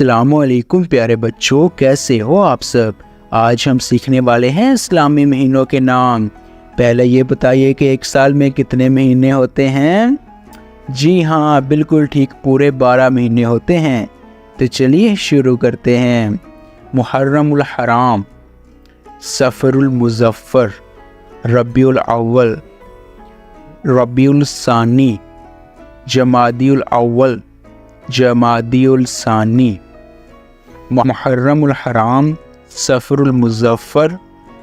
अस्सलामुअलैकुम प्यारे बच्चों, कैसे हो आप सब। आज हम सीखने वाले हैं इस्लामी महीनों के नाम। पहले ये बताइए कि एक साल में कितने महीने होते हैं। जी हाँ, बिल्कुल ठीक, पूरे 12 महीने होते हैं। तो चलिए शुरू करते हैं। मुहर्रमुल हराम, सफ़रुल मुज़फ़्फ़र, रबीउल अव्वल, रबीउल सानी, जमादियुल अव्वल, जमादियुल सानी। मुहर्रमुल हराम, सफ़रुल मुज़फ़्फ़र,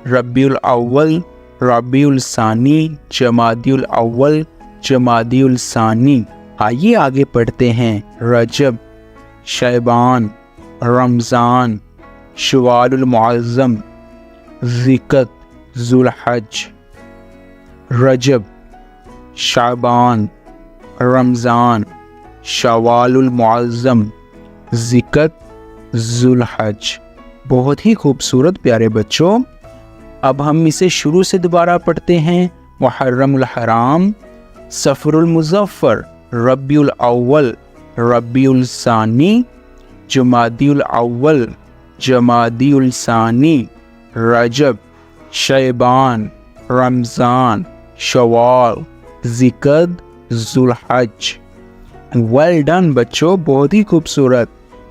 रबीउल अव्वल, रबीउल सानी, जमादियुल अव्वल, जमादियुल सानी। आइए आगे पढ़ते हैं। रजब, शअबान, रमज़ान, शव्वालुल मुअज़्ज़म, ज़िक़त, ज़ुल्हज। रजब, शअबान, रमज़ान, शव्वालुल मुअज़्ज़म, ज़िक़त, ज़ुल्हज। बहुत ही खूबसूरत प्यारे बच्चों। अब हम इसे शुरू से दोबारा पढ़ते हैं। मुहर्रमुल हराम, सफ़रुल मुज़फ़्फ़र, रबीउल अव्वल, रबीउल सानी, जमादियुल अव्वल, जमादियुल सानी, रजब, शअबान, रमज़ान, शव्वाल, ज़िक़त, ज़ुल्हज। वेल डन बच्चों, बहुत ही खूबसूरत।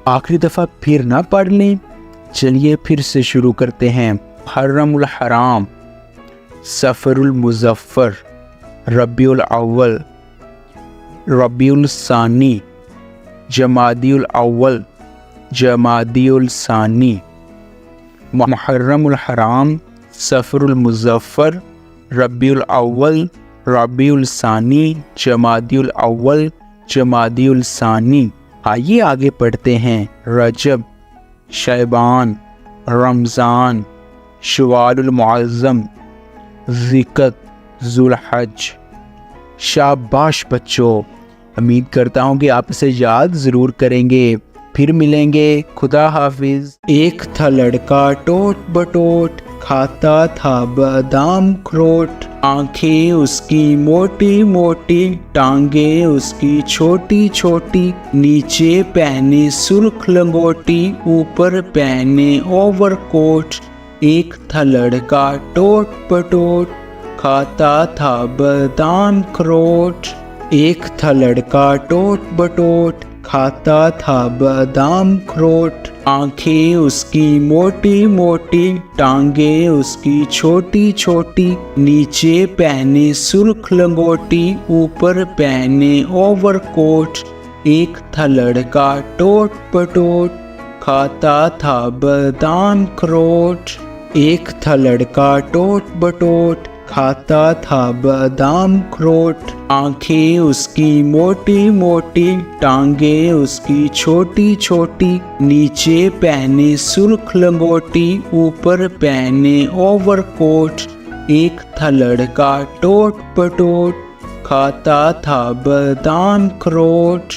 आखिरी दफ़ा फिर ना पढ़ लें। चलिए फिर से शुरू करते हैं। मुहर्रमुल हराम, सफ़रुल मुज़फ़्फ़र, रबीउल अव्वल, रबीउल सानी, जमादियुल अव्वल, जमादियुल सानी। मुहर्रमुल हराम, सफ़रुल मुज़फ़्फ़र, रबीउल अव्वल, रबीउल सानी, जमादियुल अव्वल, जमादियुल सानी। आइए आगे पढ़ते हैं। रजब, शअबान, रमज़ान, शव्वालुल मुअज़्ज़म, ज़िक़त, ज़ुल्हज। शाबाश बच्चों, उम्मीद करता हूँ कि आप इसे याद ज़रूर करेंगे। फिर मिलेंगे। खुदा हाफिज़। एक था लड़का टोट बटोट, खाता था बादाम अखरोट। आंखें उसकी मोटी मोटी, टांगे उसकी छोटी छोटी। नीचे पहने सुर्ख लंगोटी, ऊपर पहने ओवरकोट। एक था लड़का टोट बटोट, खाता था बादाम अखरोट। एक था लड़का टोट बटोट, खाता था बादाम अखरोट। आंखें उसकी मोटी मोटी, टांगे उसकी छोटी छोटी। नीचे पहने सुर्ख लंगोटी, ऊपर पहने ओवरकोट। एक था लड़का टोट बटोट, खाता था बादाम अखरोट। एक था लड़का टोट बटोट, खाता था बादाम अखरोट। आंखें उसकी मोटी मोटी, टांगे उसकी छोटी छोटी। नीचे पहने सुर्ख लंगोटी, ऊपर पहने ओवरकोट। एक था लड़का टोट बटोट, खाता था बादाम अखरोट।